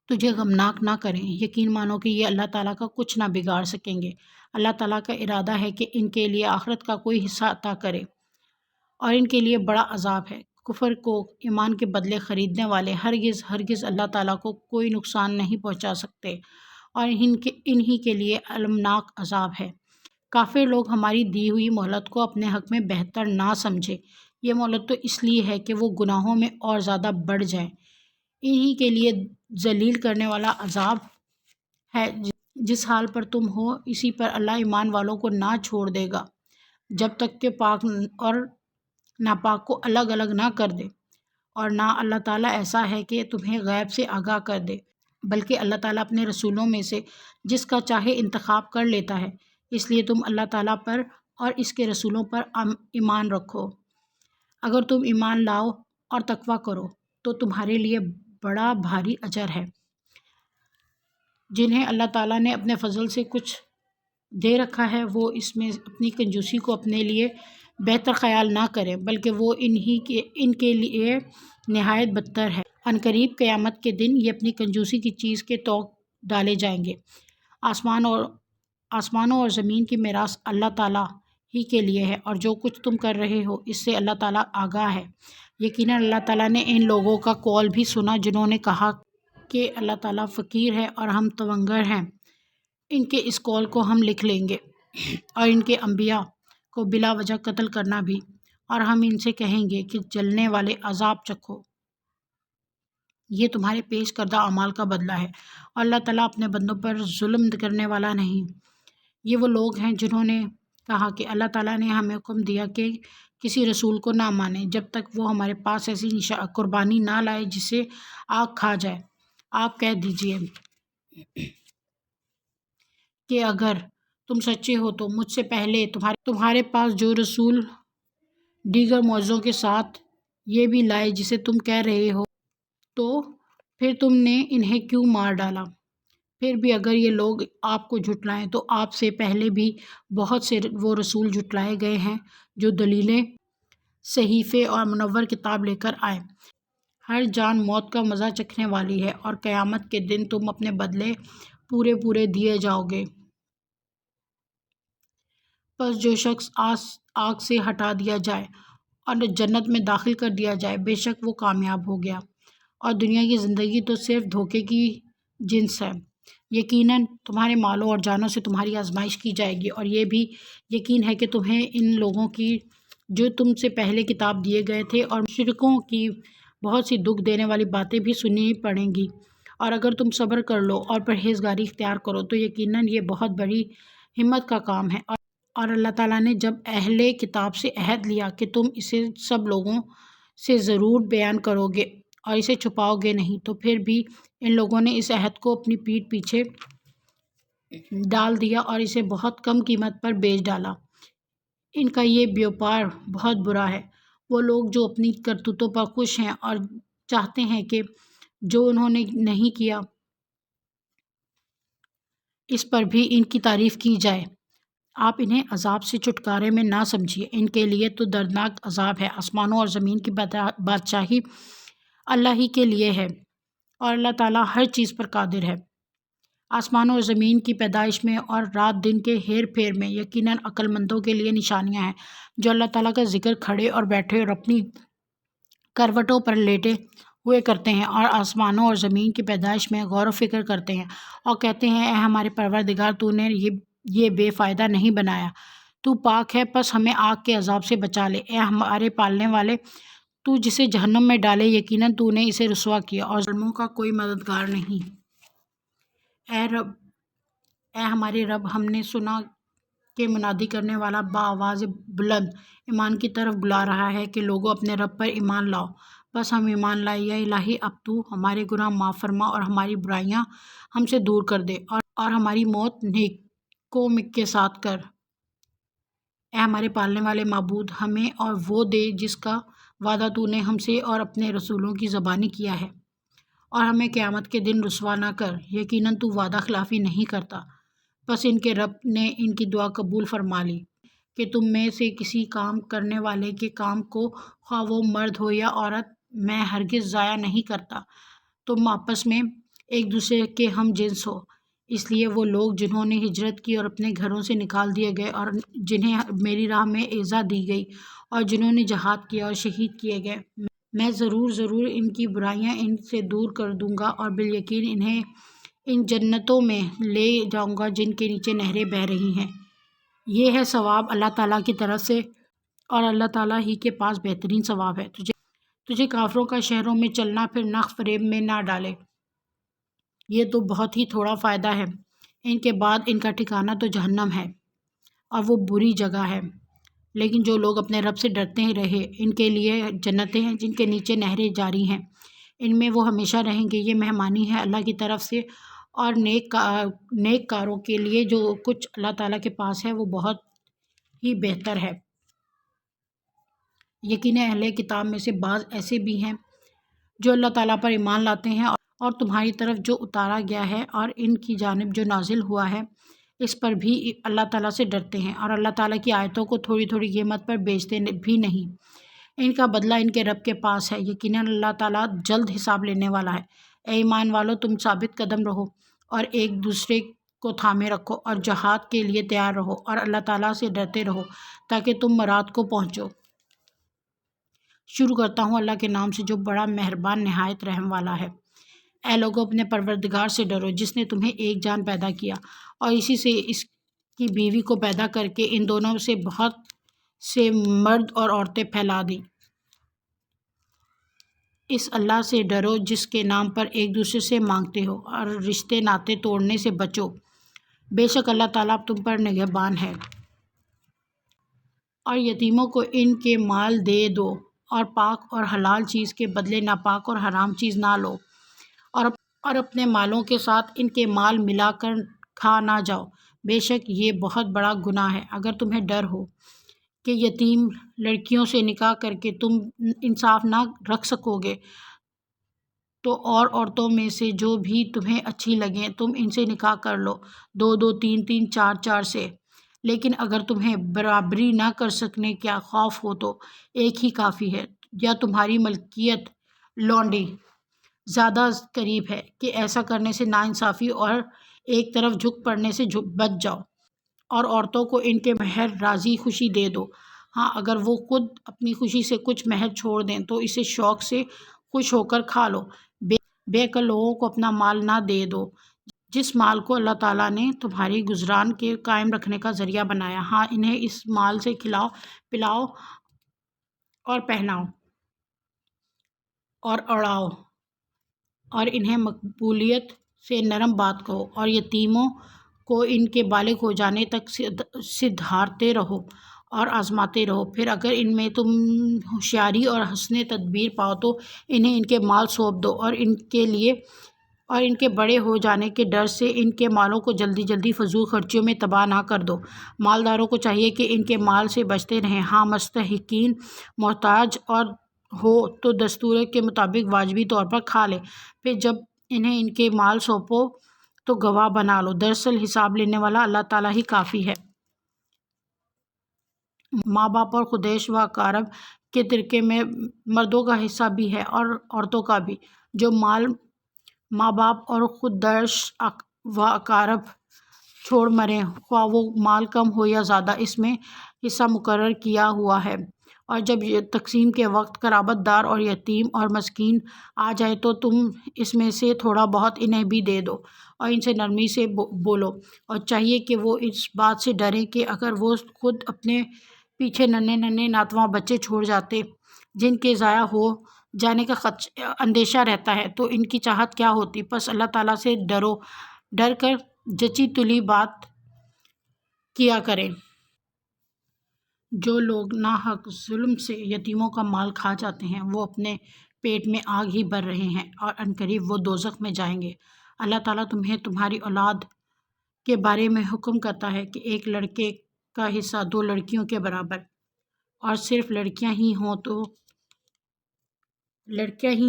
تجھے غمناک نہ کریں، یقین مانو کہ یہ اللہ تعالیٰ کا کچھ نہ بگاڑ سکیں گے۔ اللہ تعالیٰ کا ارادہ ہے کہ ان کے لیے آخرت کا کوئی حصہ عطا کرے اور ان کے لیے بڑا عذاب ہے۔ کفر کو ایمان کے بدلے خریدنے والے ہرگز اللہ تعالیٰ کو کوئی نقصان نہیں پہنچا سکتے اور انہی کے لیے المناک عذاب ہے۔ کافر لوگ ہماری دی ہوئی مہلت کو اپنے حق میں بہتر نہ سمجھے، یہ مہلت تو اس لیے ہے کہ وہ گناہوں میں اور زیادہ بڑھ جائیں۔ انہی کے لیے ذلیل کرنے والا عذاب ہے۔ جس حال پر تم ہو اسی پر اللہ ایمان والوں کو نہ چھوڑ دے گا جب تک کہ پاک اور ناپاک کو الگ الگ نہ کر دے، اور نہ اللہ تعالیٰ ایسا ہے کہ تمہیں غیب سے آگاہ کر دے، بلکہ اللہ تعالیٰ اپنے رسولوں میں سے جس کا چاہے انتخاب کر لیتا ہے۔ اس لیے تم اللہ تعالیٰ پر اور اس کے رسولوں پر ایمان رکھو۔ اگر تم ایمان لاؤ اور تقویٰ کرو تو تمہارے لیے بڑا بھاری اجر ہے۔ جنہیں اللہ تعالیٰ نے اپنے فضل سے کچھ دے رکھا ہے وہ اس میں اپنی کنجوسی کو اپنے لیے بہتر خیال نہ کریں، بلکہ وہ ان کے لیے نہایت بدتر ہے۔ عنقریب قیامت کے دن یہ اپنی کنجوسی کی چیز کے طوق ڈالے جائیں گے۔ آسمانوں اور زمین کی میراث اللہ تعالیٰ ہی کے لیے ہے، اور جو کچھ تم کر رہے ہو اس سے اللہ تعالیٰ آگاہ ہے۔ یقیناً اللہ تعالیٰ نے ان لوگوں کا قول بھی سنا جنہوں نے کہا کہ اللہ تعالیٰ فقیر ہے اور ہم تونگر ہیں۔ ان کے اس قول کو ہم لکھ لیں گے، اور ان کے انبیاء کو بلا وجہ قتل کرنا بھی، اور ہم ان سے کہیں گے کہ جلنے والے عذاب چکھو، یہ تمہارے پیش کردہ اعمال کا بدلہ ہے، اور اللہ تعالیٰ اپنے بندوں پر ظلم کرنے والا نہیں۔ یہ وہ لوگ ہیں جنہوں نے کہا کہ اللہ تعالیٰ نے ہمیں حکم دیا کہ کسی رسول کو نہ مانیں جب تک وہ ہمارے پاس ایسی قربانی نہ لائے جسے آگ کھا جائے۔ آپ کہہ دیجئے کہ اگر تم سچے ہو تو مجھ سے پہلے تمہارے پاس جو رسول دیگر معجزوں کے ساتھ یہ بھی لائے جسے تم کہہ رہے ہو، تو پھر تم نے انہیں کیوں مار ڈالا؟ پھر بھی اگر یہ لوگ آپ کو جھٹلائیں تو آپ سے پہلے بھی بہت سے وہ رسول جھٹلائے گئے ہیں جو دلیلیں، صحیفے اور منور کتاب لے کر آئے۔ ہر جان موت کا مزہ چکھنے والی ہے، اور قیامت کے دن تم اپنے بدلے پورے دیے جاؤ گے۔ پس جو شخص آگ سے ہٹا دیا جائے اور جنت میں داخل کر دیا جائے، بے شک وہ کامیاب ہو گیا، اور دنیا کی زندگی تو صرف دھوکے کی جنس ہے۔ یقیناً تمہارے مالوں اور جانوں سے تمہاری آزمائش کی جائے گی، اور یہ بھی یقین ہے کہ تمہیں ان لوگوں کی جو تم سے پہلے کتاب دیے گئے تھے اور مشرکوں کی بہت سی دکھ دینے والی باتیں بھی سننی پڑیں گی، اور اگر تم صبر کر لو اور پرہیزگاری اختیار کرو تو یقیناً یہ بہت بڑی ہمت کا کام ہے۔ اور اللہ تعالیٰ نے جب اہل کتاب سے عہد لیا کہ تم اسے سب لوگوں سے ضرور بیان کرو گے اور اسے چھپاؤ گے نہیں، تو پھر بھی ان لوگوں نے اس عہد کو اپنی پیٹھ پیچھے ڈال دیا اور اسے بہت کم قیمت پر بیچ ڈالا۔ ان کا یہ بیوپار بہت برا ہے۔ وہ لوگ جو اپنی کرتوتوں پر خوش ہیں اور چاہتے ہیں کہ جو انہوں نے نہیں کیا اس پر بھی ان کی تعریف کی جائے۔ آپ انہیں عذاب سے چھٹکارے میں نہ سمجھیے، ان کے لیے تو دردناک عذاب ہے۔ آسمانوں اور زمین کی بادشاہی اللہ ہی کے لیے ہے اور اللہ تعالیٰ ہر چیز پر قادر ہے۔ آسمانوں اور زمین کی پیدائش میں اور رات دن کے ہیر پھیر میں یقیناً عقل مندوں کے لیے نشانیاں ہیں، جو اللہ تعالیٰ کا ذکر کھڑے اور بیٹھے اور اپنی کروٹوں پر لیٹے ہوئے کرتے ہیں، اور آسمانوں اور زمین کی پیدائش میں غور و فکر کرتے ہیں اور کہتے ہیں اے ہمارے پروردگار، تو نے یہ بے فائدہ نہیں بنایا، تو پاک ہے، پس ہمیں آگ کے عذاب سے بچا لے۔ اے ہمارے پالنے والے، تو جسے جہنم میں ڈالے، یقیناً تو نے اسے رسوا کیا اور ظالموں کا کوئی مددگار نہیں۔ اے ہمارے رب، ہم نے سنا کہ منادی کرنے والا بآواز بلند ایمان کی طرف بلا رہا ہے کہ لوگوں اپنے رب پر ایمان لاؤ۔ بس ہم ایمان لائے۔ یا الہی، اب تو ہمارے گناہ معاف فرما اور ہماری برائیاں ہم سے دور کر دے اور ہماری موت نیکوں کے ساتھ کر۔ اے ہمارے پالنے والے معبود، ہمیں اور وہ دے جس کا وعدہ تو نے ہم سے اور اپنے رسولوں کی زبانی کیا ہے، اور ہمیں قیامت کے دن رسوا نہ کر، یقیناً تو وعدہ خلافی نہیں کرتا۔ بس ان کے رب نے ان کی دعا قبول فرما لی کہ تم میں سے کسی کام کرنے والے کے کام کو، خواہ وہ مرد ہو یا عورت، میں ہرگز ضائع نہیں کرتا۔ تم آپس میں ایک دوسرے کے ہم جنس ہو۔ اس لیے وہ لوگ جنہوں نے ہجرت کی اور اپنے گھروں سے نکال دیے گئے اور جنہیں میری راہ میں ایذا دی گئی اور جنہوں نے جہاد کیا اور شہید کیے گئے، میں ضرور ان کی برائیاں ان سے دور کر دوں گا اور بالیقین انہیں ان جنتوں میں لے جاؤں گا جن کے نیچے نہریں بہہ رہی ہیں۔ یہ ہے ثواب اللہ تعالیٰ کی طرف سے، اور اللہ تعالیٰ ہی کے پاس بہترین ثواب ہے۔ تجھے کافروں کا شہروں میں چلنا پھرنا فریب میں نہ ڈالے، یہ تو بہت ہی تھوڑا فائدہ ہے۔ ان کے بعد ان کا ٹھکانہ تو جہنم ہے اور وہ بری جگہ ہے۔ لیکن جو لوگ اپنے رب سے ڈرتے رہے، ان کے لیے جنتیں ہیں جن کے نیچے نہریں جاری ہیں، ان میں وہ ہمیشہ رہیں گے۔ یہ مہمانی ہے اللہ کی طرف سے، اور نیک کاروں کے لیے جو کچھ اللہ تعالیٰ کے پاس ہے وہ بہت ہی بہتر ہے۔ یقیناً اہل کتاب میں سے بعض ایسے بھی ہیں جو اللہ تعالیٰ پر ایمان لاتے ہیں اور تمہاری طرف جو اتارا گیا ہے اور ان کی جانب جو نازل ہوا ہے اس پر بھی اللہ تعالیٰ سے ڈرتے ہیں، اور اللہ تعالیٰ کی آیتوں کو تھوڑی تھوڑی قیمت پر بیچتے بھی نہیں۔ ان کا بدلہ ان کے رب کے پاس ہے، یقیناً اللہ تعالیٰ جلد حساب لینے والا ہے۔ اے ایمان والو، تم ثابت قدم رہو اور ایک دوسرے کو تھامے رکھو اور جہاد کے لیے تیار رہو اور اللہ تعالیٰ سے ڈرتے رہو تاکہ تم مراد کو پہنچو۔ شروع کرتا ہوں اللہ کے نام سے جو بڑا مہربان نہایت رحم والا ہے۔ اے لوگو، اپنے پروردگار سے ڈرو جس نے تمہیں ایک جان پیدا کیا اور اسی سے اس کی بیوی کو پیدا کر کے ان دونوں سے بہت سے مرد اور عورتیں پھیلا دیں۔ اس اللہ سے ڈرو جس کے نام پر ایک دوسرے سے مانگتے ہو اور رشتے ناطے توڑنے سے بچو، بے شک اللہ تعالیٰ تم پر نگہبان ہے۔ اور یتیموں کو ان کے مال دے دو اور پاک اور حلال چیز کے بدلے ناپاک اور حرام چیز نہ لو، اور اپنے مالوں کے ساتھ ان کے مال ملا کر کھا نہ جاؤ، بے شک یہ بہت بڑا گناہ ہے۔ اگر تمہیں ڈر ہو کہ یتیم لڑکیوں سے نکاح کر کے تم انصاف نہ رکھ سکو گے تو اور عورتوں میں سے جو بھی تمہیں اچھی لگیں تم ان سے نکاح کر لو، 2 2 3 3 4 4 سے۔ لیکن اگر تمہیں برابری نہ کر سکنے کا خوف ہو تو ایک ہی کافی ہے، یا تمہاری ملکیت لونڈی زیادہ قریب ہے کہ ایسا کرنے سے ناانصافی اور ایک طرف جھک پڑنے سے بچ جاؤ، اور عورتوں کو ان کے مہر راضی خوشی دے دو۔ ہاں، اگر وہ خود اپنی خوشی سے کچھ مہر چھوڑ دیں تو اسے شوق سے خوش ہو کر کھا لو۔ بے عقل لوگوں کو اپنا مال نہ دے دو جس مال کو اللہ تعالیٰ نے تمہاری گزران کے قائم رکھنے کا ذریعہ بنایا۔ ہاں، انہیں اس مال سے کھلاؤ، پلاؤ اور پہناؤ اور اڑاؤ، اور انہیں مقبولیت سے نرم بات کہو، اور یتیموں کو ان کے بالغ ہو جانے تک سدھارتے رہو اور آزماتے رہو۔ پھر اگر ان میں تم ہوشیاری اور حسن تدبیر پاؤ تو انہیں ان کے مال سونپ دو، اور ان کے بڑے ہو جانے کے ڈر سے ان کے مالوں کو جلدی جلدی فضول خرچیوں میں تباہ نہ کر دو۔ مالداروں کو چاہیے کہ ان کے مال سے بچتے رہیں۔ ہاں، مستحقین، محتاج اور ہو تو دستور کے مطابق واجبی طور پر کھا لے، پھر جب انہیں ان کے مال سونپو تو گواہ بنا لو۔ دراصل حساب لینے والا اللہ تعالیٰ ہی کافی ہے۔ ماں باپ اور خدیش و اقارب کے ترکے میں مردوں کا حصہ بھی ہے اور عورتوں کا بھی۔ جو مال ماں باپ اور خدیش و اقارب چھوڑ مریں، خواہ وہ مال کم ہو یا زیادہ، اس میں حصہ مقرر کیا ہوا ہے، اور جب یہ تقسیم کے وقت قرابت دار اور یتیم اور مسکین آ جائے تو تم اس میں سے تھوڑا بہت انہیں بھی دے دو، اور ان سے نرمی سے بولو، اور چاہیے کہ وہ اس بات سے ڈریں کہ اگر وہ خود اپنے پیچھے ننھے ناتواں بچے چھوڑ جاتے جن کے ضائع ہو جانے کا اندیشہ رہتا ہے تو ان کی چاہت کیا ہوتی۔ پس اللہ تعالیٰ سے ڈرو، ڈر کر جچی تلی بات کیا کریں۔ جو لوگ ناحق ظلم سے یتیموں کا مال کھا جاتے ہیں وہ اپنے پیٹ میں آگ ہی بھر رہے ہیں اور عنقریب وہ دوزخ میں جائیں گے۔ اللہ تعالیٰ تمہیں تمہاری اولاد کے بارے میں حکم کرتا ہے کہ ایک لڑکے کا حصہ 2 لڑکیوں کے برابر، اور صرف لڑکیاں ہی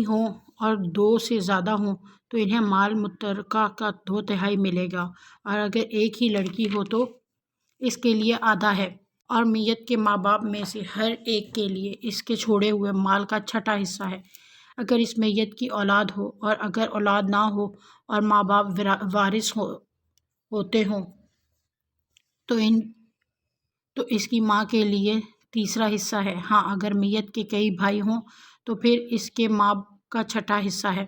ہوں اور 2 سے زیادہ ہوں تو انہیں مال مترکہ کا 2/3 ملے گا، اور اگر ایک ہی لڑکی ہو تو اس کے لیے آدھا ہے، اور میت کے ماں باپ میں سے ہر ایک کے لیے اس کے چھوڑے ہوئے مال کا 1/6 حصہ ہے، اگر اس میت کی اولاد ہو، اور اگر اولاد نہ ہو اور ماں باپ وارث ہوتے ہوں تو اس کی ماں کے لیے 3 حصہ ہے۔ ہاں اگر میت کے کئی بھائی ہوں تو پھر اس کے ماں کا 1/6 حصہ ہے۔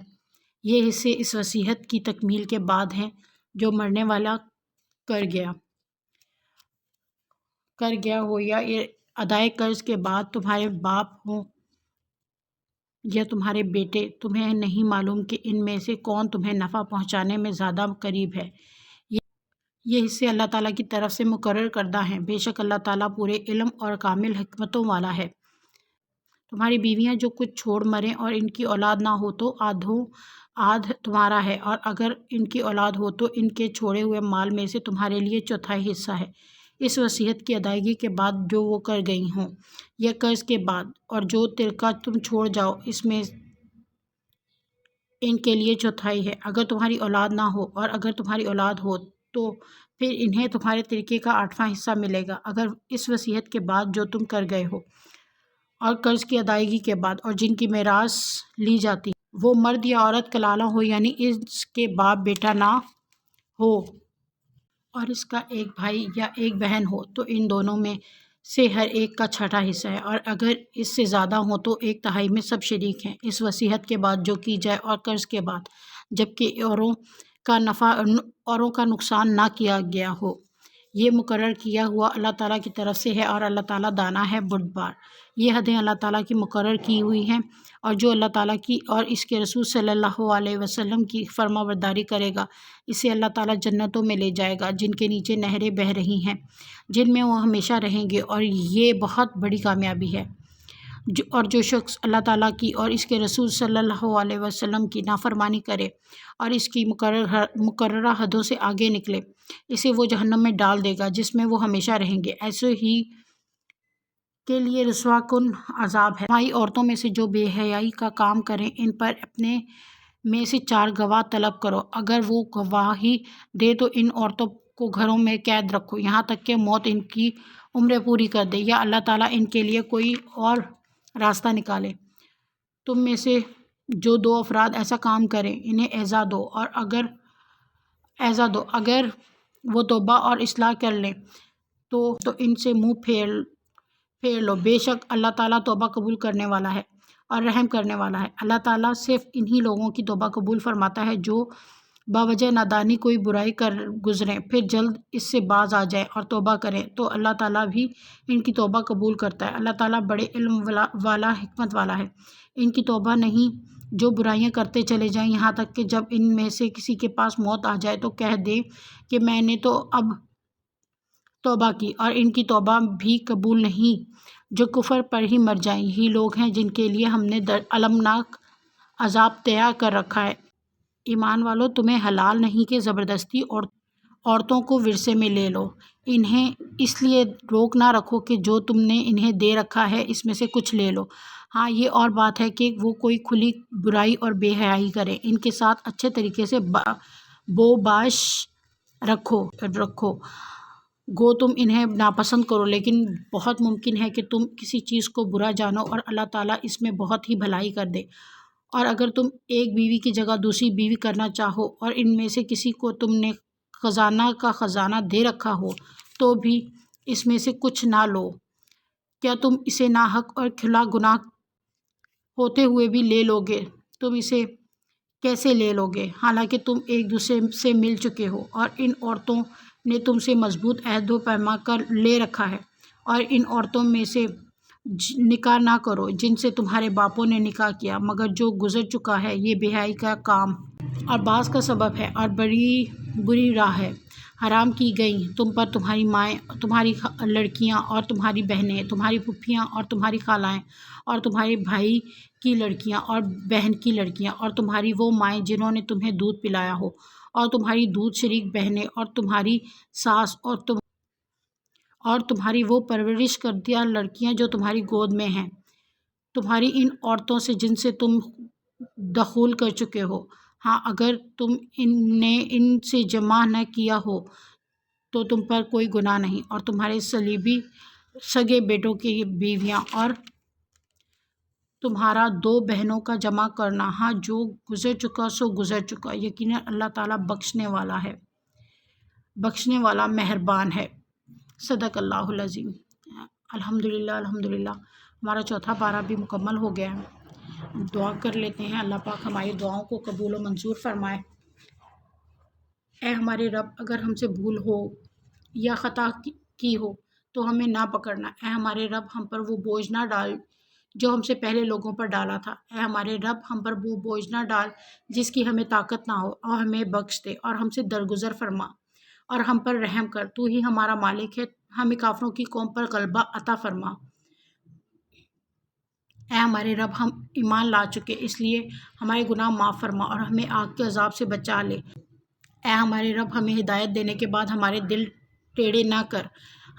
یہ حصے اس وصیت کی تکمیل کے بعد ہیں جو مرنے والا کر گیا ہو، یا ادائے قرض کے بعد تمہارے باپ ہوں یا تمہارے بیٹے۔ تمہیں نہیں معلوم کہ ان میں سے کون تمہیں نفع پہنچانے میں زیادہ قریب ہے۔ یہ حصے اللہ تعالیٰ کی طرف سے مقرر کردہ ہیں، بے شک اللہ تعالیٰ پورے علم اور کامل حکمتوں والا ہے۔ تمہاری بیویاں جو کچھ چھوڑ مریں اور ان کی اولاد نہ ہو تو آدھ تمہارا ہے، اور اگر ان کی اولاد ہو تو ان کے چھوڑے ہوئے مال میں سے تمہارے لیے 1/4 حصہ ہے، اس وصیت کی ادائیگی کے بعد جو وہ کر گئی ہوں، یا قرض کے بعد، اور جو ترکہ تم چھوڑ جاؤ اس میں ان کے لیے 1/4 ہے، اگر تمہاری اولاد نہ ہو، اور اگر تمہاری اولاد ہو تو پھر انہیں تمہارے ترکے کا 8واں حصہ ملے گا، اگر اس وصیت کے بعد جو تم کر گئے ہو، اور قرض کی ادائیگی کے بعد، اور جن کی میراث لی جاتی ہے وہ مرد یا عورت کلالہ ہو، یعنی اس کے باپ بیٹا نہ ہو اور اس کا ایک بھائی یا ایک بہن ہو تو ان دونوں میں سے ہر ایک کا 1/6 حصہ ہے، اور اگر اس سے زیادہ ہوں تو 1/3 میں سب شریک ہیں، اس وصیت کے بعد جو کی جائے اور قرض کے بعد، جبکہ اوروں کا نقصان نہ کیا گیا ہو۔ یہ مقرر کیا ہوا اللہ تعالیٰ کی طرف سے ہے، اور اللہ تعالیٰ دانا ہے، بردبار۔ یہ حدیں اللہ تعالیٰ کی مقرر کی ہوئی ہیں، اور جو اللہ تعالیٰ کی اور اس کے رسول صلی اللہ علیہ وسلم کی فرما برداری کرے گا اسے اللہ تعالیٰ جنتوں میں لے جائے گا جن کے نیچے نہریں بہہ رہی ہیں، جن میں وہ ہمیشہ رہیں گے، اور یہ بہت بڑی کامیابی ہے۔ اور جو شخص اللہ تعالیٰ کی اور اس کے رسول صلی اللہ علیہ وسلم کی نافرمانی کرے اور اس کی مقررہ حدوں سے آگے نکلے، اسے وہ جہنم میں ڈال دے گا جس میں وہ ہمیشہ رہیں گے، ایسے ہی کے لیے رسوا کن عذاب ہے۔ تمہاری عورتوں میں سے جو بے حیائی کا کام کریں ان پر اپنے میں سے 4 گواہ طلب کرو، اگر وہ گواہی دے تو ان عورتوں کو گھروں میں قید رکھو یہاں تک کہ موت ان کی عمریں پوری کر دے، یا اللہ تعالیٰ ان کے لیے کوئی اور راستہ نکالے۔ تم میں سے جو 2 افراد ایسا کام کریں انہیں ایذا دو، اگر وہ توبہ اور اصلاح کر لیں تو ان سے منہ پھیر لو، بے شک اللہ تعالیٰ توبہ قبول کرنے والا ہے اور رحم کرنے والا ہے۔ اللہ تعالیٰ صرف انہی لوگوں کی توبہ قبول فرماتا ہے جو باوجہ نادانی کوئی برائی کر گزریں پھر جلد اس سے باز آ جائیں اور توبہ کریں تو اللہ تعالیٰ بھی ان کی توبہ قبول کرتا ہے۔ اللہ تعالیٰ بڑے علم والا، حکمت والا ہے۔ ان کی توبہ نہیں جو برائیاں کرتے چلے جائیں یہاں تک کہ جب ان میں سے کسی کے پاس موت آ جائے تو کہہ دیں کہ میں نے تو اب توبہ کی، اور ان کی توبہ بھی قبول نہیں جو کفر پر ہی مر جائیں۔ یہی لوگ ہیں جن کے لیے ہم نے المناک عذاب تیار کر رکھا ہے۔ ایمان والو، تمہیں حلال نہیں کہ زبردستی عورتوں کو ورثے میں لے لو، انہیں اس لیے روک نہ رکھو کہ جو تم نے انہیں دے رکھا ہے اس میں سے کچھ لے لو۔ ہاں یہ اور بات ہے کہ وہ کوئی کھلی برائی اور بے حیائی کریں، ان کے ساتھ اچھے طریقے سے باش رکھو گو تم انہیں ناپسند کرو، لیکن بہت ممکن ہے کہ تم کسی چیز کو برا جانو اور اللہ تعالیٰ اس میں بہت ہی بھلائی کر دے۔ اور اگر تم ایک بیوی کی جگہ دوسری بیوی کرنا چاہو اور ان میں سے کسی کو تم نے خزانہ کا خزانہ دے رکھا ہو تو بھی اس میں سے کچھ نہ لو، کیا تم اسے ناحق اور کھلا گناہ ہوتے ہوئے بھی لے لو گے؟ تم اسے کیسے لے لو گے حالانکہ تم ایک دوسرے سے مل چکے ہو؟ اور ان عورتوں نے تم سے مضبوط عہد و پیمان کر لے رکھا ہے، اور ان عورتوں میں سے نکاح نہ کرو جن سے تمہارے باپوں نے نکاح کیا، مگر جو گزر چکا ہے، یہ بے حیائی کا کام اور باز کا سبب ہے اور بڑی بری راہ ہے۔ حرام کی گئیں تم پر تمہاری مائیں، تمہاری لڑکیاں اور تمہاری بہنیں، تمہاری پھوپھیاں اور تمہاری خالائیں، اور تمہارے بھائی کی لڑکیاں اور بہن کی لڑکیاں، اور تمہاری وہ مائیں جنہوں نے تمہیں دودھ پلایا ہو، اور تمہاری دودھ شریک بہنیں، اور تمہاری ساس، اور تمہاری وہ پرورش کردہ لڑکیاں جو تمہاری گود میں ہیں، تمہاری ان عورتوں سے جن سے تم دخول کر چکے ہو۔ ہاں اگر تم نے ان سے جمع نہ کیا ہو تو تم پر کوئی گناہ نہیں، اور تمہارے صلیبی سگے بیٹوں کی بیویاں اور تمہارا دو بہنوں کا جمع کرنا، ہاں جو گزر چکا سو گزر چکا، یقیناً اللہ تعالیٰ بخشنے والا مہربان ہے۔ صدق اللہ العظیم۔ الحمدللہ ہمارا چوتھا پارہ بھی مکمل ہو گیا ہے۔ دعا کر لیتے ہیں، اللہ پاک ہماری دعاؤں کو قبول و منظور فرمائے۔ اے ہمارے رب، اگر ہم سے بھول ہو یا خطا کی ہو تو ہمیں نہ پکڑنا۔ اے ہمارے رب، ہم پر وہ بوجھ نہ ڈال جو ہم سے پہلے لوگوں پر ڈالا تھا۔ اے ہمارے رب، ہم پر وہ بوجھ نہ ڈال جس کی ہمیں طاقت نہ ہو، اور ہمیں بخش دے اور ہم سے درگزر فرما اور ہم پر رحم کر۔ تو ہی ہمارا مالک ہے، ہمیں کافروں کی قوم پر غلبہ عطا فرما۔ اے ہمارے رب، ہم ایمان لا چکے، اس لیے ہمارے گناہ معاف فرما اور ہمیں آگ کے عذاب سے بچا لے۔ اے ہمارے رب، ہمیں ہدایت دینے کے بعد ہمارے دل ٹیڑھے نہ کر،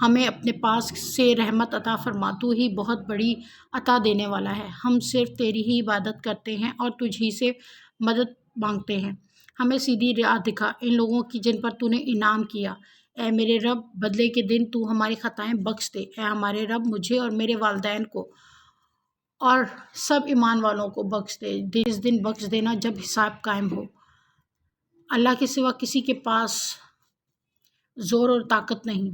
ہمیں اپنے پاس سے رحمت عطا فرما۔ تو ہی بہت بڑی عطا دینے والا ہے، ہم صرف تیری ہی عبادت کرتے ہیں اور تجھ ہی سے مدد مانگتے ہیں۔ ہمیں سیدھی راہ دکھا ان لوگوں کی جن پر تو نے انعام کیا۔ اے میرے رب، بدلے کے دن تو ہماری خطائیں بخش دے۔ اے ہمارے رب، مجھے اور میرے والدین کو اور سب ایمان والوں کو بخش دے۔ اس دن بخش دینا جب حساب قائم ہو۔ اللہ کے سوا کسی کے پاس زور اور طاقت نہیں۔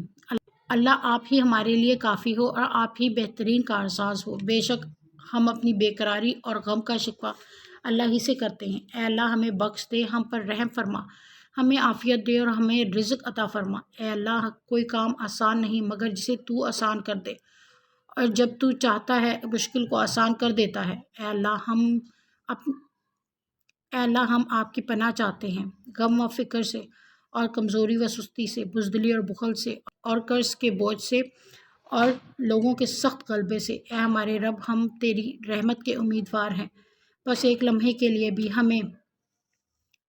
اللہ آپ ہی ہمارے لیے کافی ہو اور آپ ہی بہترین کارساز ہو۔ بے شک ہم اپنی بے قراری اور غم کا شکوہ اللہ ہی سے کرتے ہیں۔ اے اللہ، ہمیں بخش دے، ہم پر رحم فرما، ہمیں عافیت دے اور ہمیں رزق عطا فرما۔ اے اللہ، کوئی کام آسان نہیں مگر جسے تو آسان کر دے، اور جب تو چاہتا ہے مشکل کو آسان کر دیتا ہے۔ اے اللہ، ہم آپ کی پناہ چاہتے ہیں غم و فکر سے، اور کمزوری و سستی سے، بزدلی اور بخل سے، اور قرض کے بوجھ سے، اور لوگوں کے سخت غلبے سے۔ اے ہمارے رب، ہم تیری رحمت کے امیدوار ہیں، بس ایک لمحے کے لیے بھی ہمیں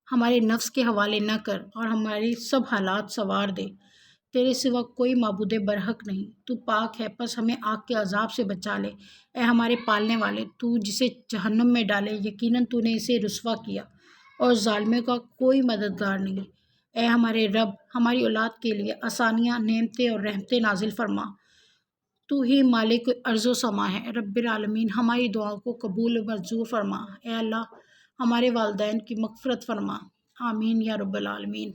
ہمارے نفس کے حوالے نہ کر اور ہماری سب حالات سنوار دے۔ تیرے سوا کوئی معبود برحق نہیں، تو پاک ہے، پس ہمیں آگ کے عذاب سے بچا لے۔ اے ہمارے پالنے والے، تو جسے جہنم میں ڈالے، یقیناً تو نے اسے رسوا کیا اور ظالموں کا کوئی مددگار نہیں۔ اے ہمارے رب، ہماری اولاد کے لیے آسانیاں، نعمتیں اور رحمتیں نازل فرما۔ تو ہی مالک ارض و سما ہے۔ رب العالمین، ہماری دعاؤں کو قبول و منظور فرما۔ اے اللہ، ہمارے والدین کی مغفرت فرما۔ آمین یا رب العالمین۔